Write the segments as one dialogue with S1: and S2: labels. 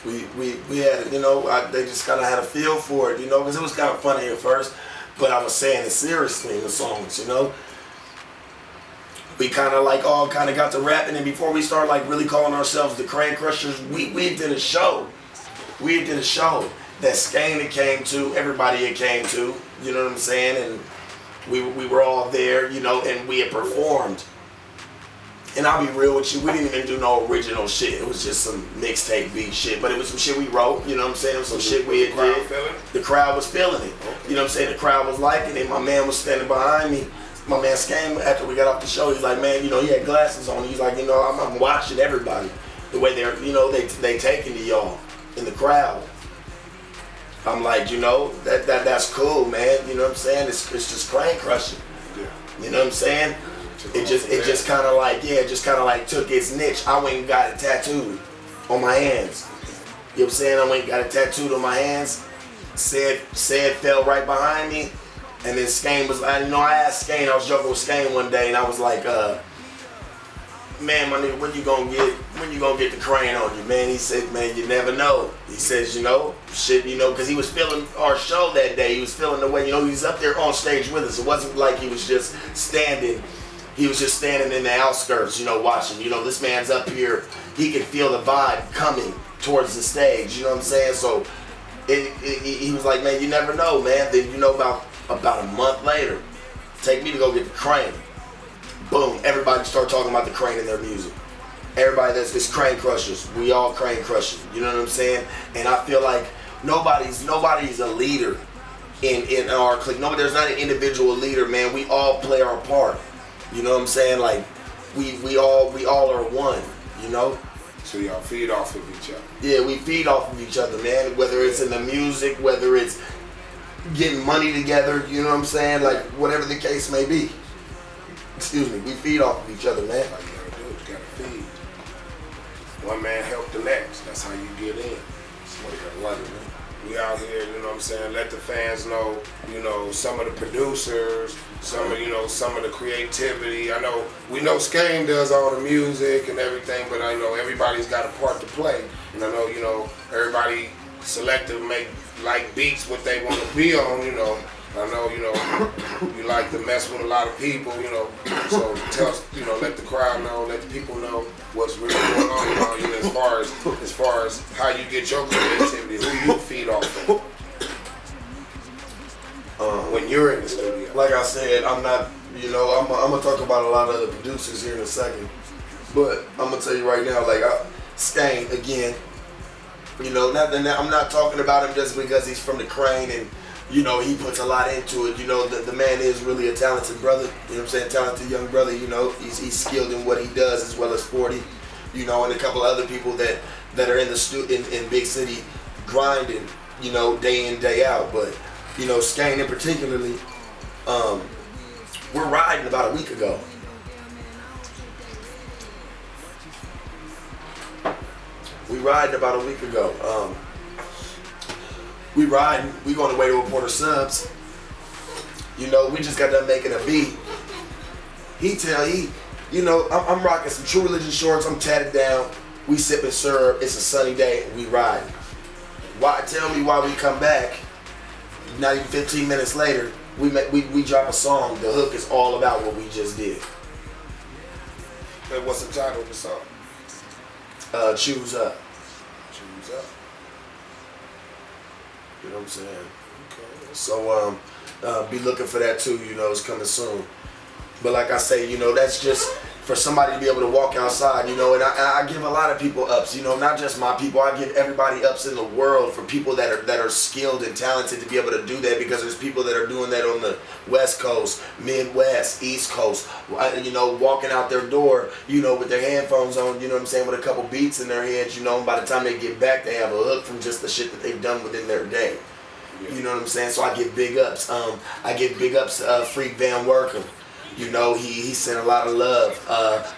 S1: We had, they just kind of had a feel for it, because it was kind of funny at first, but I was saying it seriously in the songs. We kind of like all kind of got to rapping, and before we started like really calling ourselves the Crane Crushers, we did a show. We did a show that Skane had came to, everybody had came to, you know what I'm saying, and we were all there, and we had performed. And I'll be real with you, we didn't even do no original shit. It was just some mixtape beat shit, but it was some shit we wrote, you know what I'm saying? It was some shit we had did. The crowd was feeling it. You know what I'm saying? The crowd was liking it. My man was standing behind me. My man Skane, after we got off the show, he's like, man, he had glasses on. He's like, I'm watching everybody. The way they're, they taking to y'all in the crowd. I'm like, that's cool, man. You know what I'm saying? It's just Crane Crushing. Yeah. You know what I'm saying? It just kind of like took its niche. I went and got it tattooed on my hands. You know what I'm saying? I went and got it tattooed on my hands. Said fell right behind me, and then Skane was, I asked Skane, I was joking with Skane one day, and I was like, man, my nigga, when you gonna get the crane on you, man? He said, man, you never know. He says, shit, because he was feeling our show that day. He was feeling the way, he was up there on stage with us. It wasn't like he was just standing. He was just standing in the outskirts, watching. This man's up here. He could feel the vibe coming towards the stage. You know what I'm saying? So he was like, man, you never know, man. Then about a month later, take me to go get the crane. Boom! Everybody start talking about the crane in their music. Everybody it's Crane Crushers. We all Crane Crushers. You know what I'm saying? And I feel like nobody's a leader in our clique. There's not an individual leader, man. We all play our part. You know what I'm saying? Like we all are one,
S2: So y'all feed off of each other.
S1: Yeah, we feed off of each other, man. Whether it's in the music, whether it's getting money together, you know what I'm saying? Like whatever the case may be. Excuse me, we feed off of each other, man.
S2: All you gotta do is you gotta feed. One man help the next. That's how you get in.
S1: That's what you gotta love it, man.
S2: We out here, you know what I'm saying, let the fans know, some of the producers, some of the creativity. We know Skane does all the music and everything, but I know everybody's got a part to play. And I know, everybody selective make like beats what they want to be on, I know, you like to mess with a lot of people, so let the crowd know, let the people know what's really going on around you as far as how you get your creativity, who you feed off of when you're in the studio.
S1: Like I said, I'm not, I'm gonna talk about a lot of the producers here in a second, but I'm gonna tell you right now, like Skane again, I'm not talking about him just because he's from the Crane and he puts a lot into it. The man is really a talented brother. You know what I'm saying? Talented young brother. He's skilled in what he does as well as 40. And a couple other people that are in the in big city grinding. Day in day out. But Skane in particularly, we're riding about a week ago. We riding, we on the way to a Porter Subs. We just got done making a beat. I'm rocking some True Religion shorts, I'm tatted down, we sipping syrup, it's a sunny day, we riding. Tell me why we come back, not even 15 minutes later, we drop a song, the hook is all about what we just did.
S2: And what's the title of the song?
S1: Choose Up.
S2: Choose Up.
S1: You know what I'm saying?
S2: Okay.
S1: So be looking for that too, it's coming soon. But like I say, that's just for somebody to be able to walk outside, and I give a lot of people ups, not just my people, I give everybody ups in the world for people that are skilled and talented to be able to do that, because there's people that are doing that on the West Coast, Midwest, East Coast, walking out their door, with their headphones on, with a couple beats in their heads, by the time they get back, they have a hook from just the shit that they've done within their day. Yeah. You know what I'm saying? So I give big ups. I give big ups Freak Van Workum. He sent a lot of love.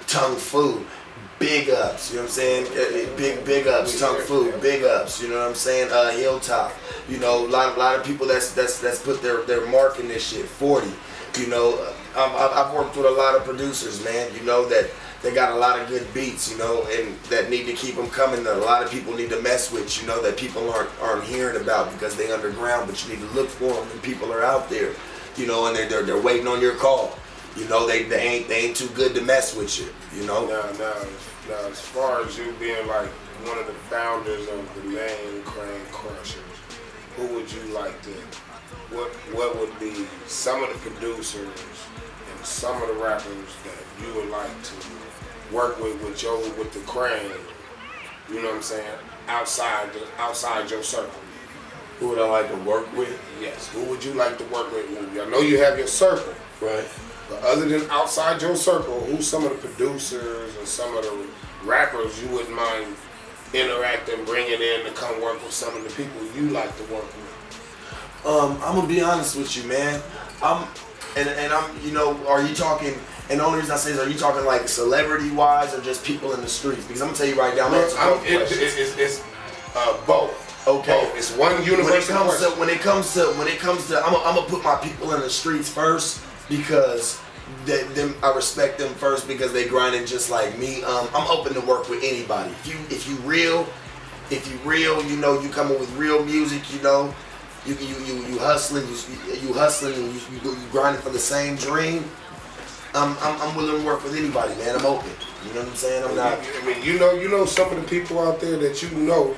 S1: Tongue Fu, big ups. You know what I'm saying? Big ups. Tongue Fu, big ups. You know what I'm saying? Hilltop. A lot of people that's put their mark in this shit. 40. I've worked with a lot of producers, man. they got a lot of good beats, you know, and that need to keep them coming. That a lot of people need to mess with, you know, that people aren't hearing about because they underground. But you need to look for them, and people are out there, you know, and they're waiting on your call. You know, they ain't too good to mess with you, you know.
S2: Now, as far as you being like one of the founders of the main Crane Crushers, who would you like to? What would be some of the producers and some of the rappers that you would like to work with the Crane? You know what I'm saying? Outside your circle.
S1: Who would I like to work with?
S2: Yes. Who would you like to work with? I know you have your circle,
S1: right?
S2: But other than outside your circle, who's some of the producers and some of the rappers you wouldn't mind interacting, bringing in to come work with some of the people you like to work with?
S1: I'm gonna be honest with you, man. I'm, you know, are you talking? And the only reason I say is, are you talking like celebrity wise or just people in the streets? Because I'm gonna tell you right now,
S2: it's both.
S1: Okay,
S2: both. It's one universal.
S1: When it comes to, I'm gonna put my people in the streets first because I respect them first because they grinding just like me. I'm open to work with anybody. If you real, you know, you coming with real music, you know. You hustling, you hustling, and you grinding for the same dream. I'm willing to work with anybody, man. I'm open. You know what I'm saying? I'm not.
S2: I mean, you know some of the people out there that you know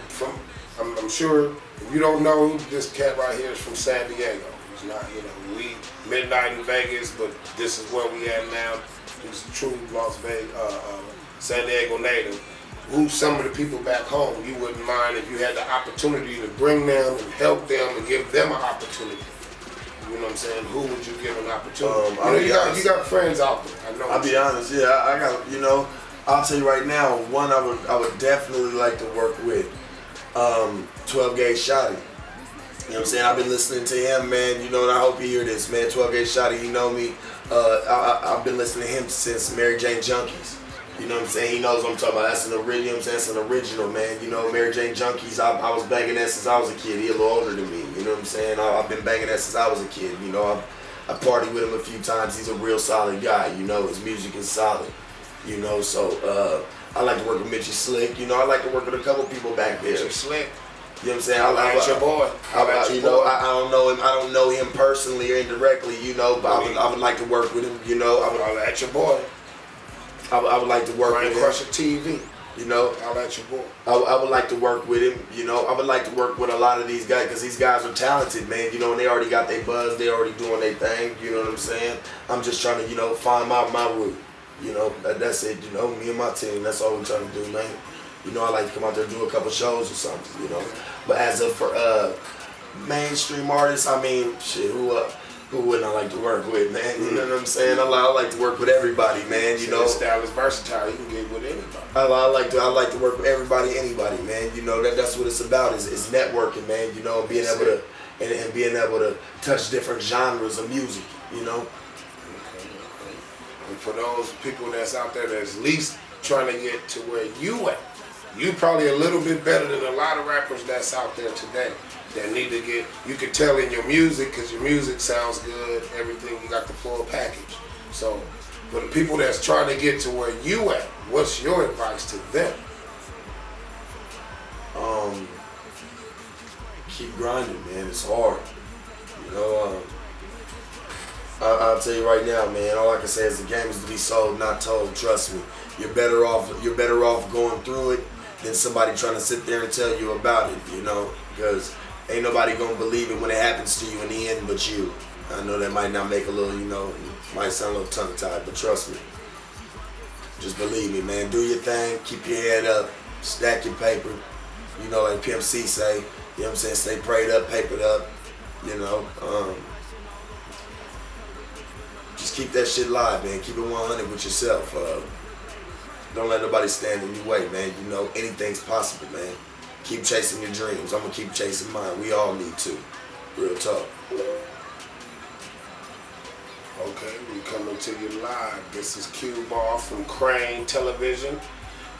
S2: from. I'm sure if you don't know, this cat right here is from San Diego. He's not, you know, we midnight in Vegas, but this is where we at now. He's a true Las Vegas, San Diego native. Who's some of the people back home you wouldn't mind if you had the opportunity to bring them and help them and give them an opportunity? You know what I'm saying? Who would you give an opportunity? You got friends out there. I know.
S1: I'll be honest. Yeah, I got. You know, I'll tell you right now. One I would definitely like to work with. 12 Gauge Shotty. You know what I'm saying? I've been listening to him, man. You know, and I hope you hear this, man. 12 Gauge Shotty. You know me. I've been listening to him since Mary Jane Junkies. You know what I'm saying? He knows what I'm talking about. That's an original, you know what I'm saying? That's an original, man. You know, Mary Jane Junkies, I was banging that since I was a kid. He a little older than me, you know what I'm saying? I've been banging that since I was a kid, you know. I partied with him a few times. He's a real solid guy, you know. His music is solid, you know. So, I like to work with Mitchie Slick. You know, I like to work with a couple people back there.
S2: Mitchie Slick.
S1: You know what I'm saying?
S2: I like your boy.
S1: I don't know him. I don't know him personally or indirectly, you know, but I would like to work with him, you know.
S2: I'll at your boy.
S1: I would like to work with him.
S2: Crusher TV.
S1: You know,
S2: I'll let you boy.
S1: I would like to work with him. You know, I would like to work with a lot of these guys because these guys are talented, man. You know, and they already got their buzz. They already doing their thing. You know what I'm saying? I'm just trying to, you know, find my route. You know, that's it. You know, me and my team. That's all we're trying to do, man. You know, I like to come out there and do a couple shows or something. You know, but as of for mainstream artists, I mean, shit, who wouldn't I like to work with, man? You know what I'm saying? I like to work with everybody, man. You know,
S2: the style is versatile. You can get with anybody.
S1: I like to work with everybody, anybody, man. You know that's what it's about. Is networking, man. You know, being able to and being able to touch different genres of music. You know.
S2: Okay. And for those people that's out there that's least trying to get to where you at, you probably a little bit better than a lot of rappers that's out there today. That need to get, you can tell in your music because your music sounds good, everything, you got the full package. So, for the people that's trying to get to where you at, what's your advice to them?
S1: Keep grinding, man. It's hard. You know, I'll tell you right now, man. All I can say is the game is to be sold, not told. Trust me. You're better off going through it than somebody trying to sit there and tell you about it. You know, because ain't nobody gonna believe it when it happens to you in the end but you. I know that might not make a little, you know, might sound a little tongue-tied, but trust me. Just believe me, man. Do your thing, keep your head up, stack your paper. You know, like Pimp C say, you know what I'm saying, stay prayed up, papered up, you know. Just keep that shit live, man. Keep it 100 with yourself. Don't let nobody stand in your way, man. You know, anything's possible, man. Keep chasing your dreams. I'm going to keep chasing mine. We all need to. Real talk.
S2: Okay, we coming to you live. This is Cue Ball from Crane Television.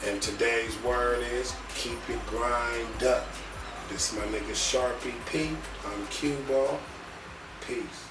S2: And today's word is keep it grind up. This is my nigga Sharpie P. I'm Cue Ball. Peace.